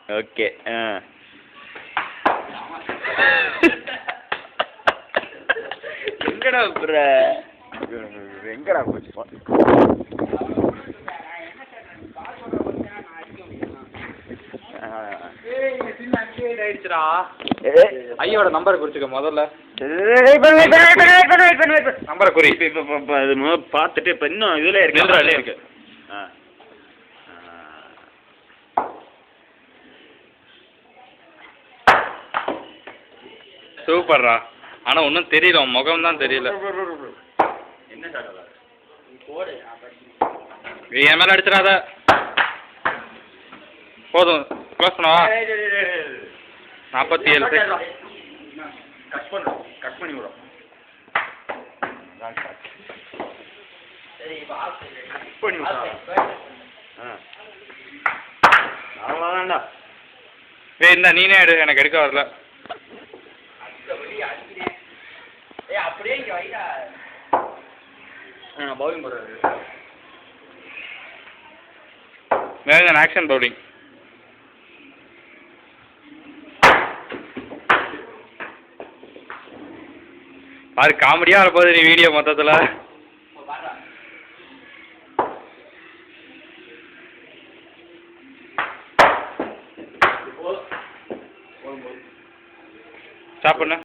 Okay. எங்கடா புற எங்கடா போச்சு? ஐயோட நம்பரை குறிச்சுக்க முதல்ல. நம்பரை குறி. பார்த்துட்டு இப்போ இன்னும் இதில் இருக்கு. இருக்கு. சூப்பர்ரா. ஆனா ஒன்றும் தெரியல, முகம் தான் தெரியல. என்ன சார் என் மேல அடிச்சிடாத. போதும், க்ளோஸ் பண்ணவா? 47 செகண்ட். கட் பண்ணி விடும். அவ்வளோதான்டா. இந்த நீனே எடு, எனக்கு எடுக்க வரல. பவுலிங் போடுறாரு. வேற ஆக்ஷன் பவுலிங். பாரு, காமெடியா இருப்போது நீ வீடியோ மொத்தத்துல. ஸ்டாப் பண்ணு.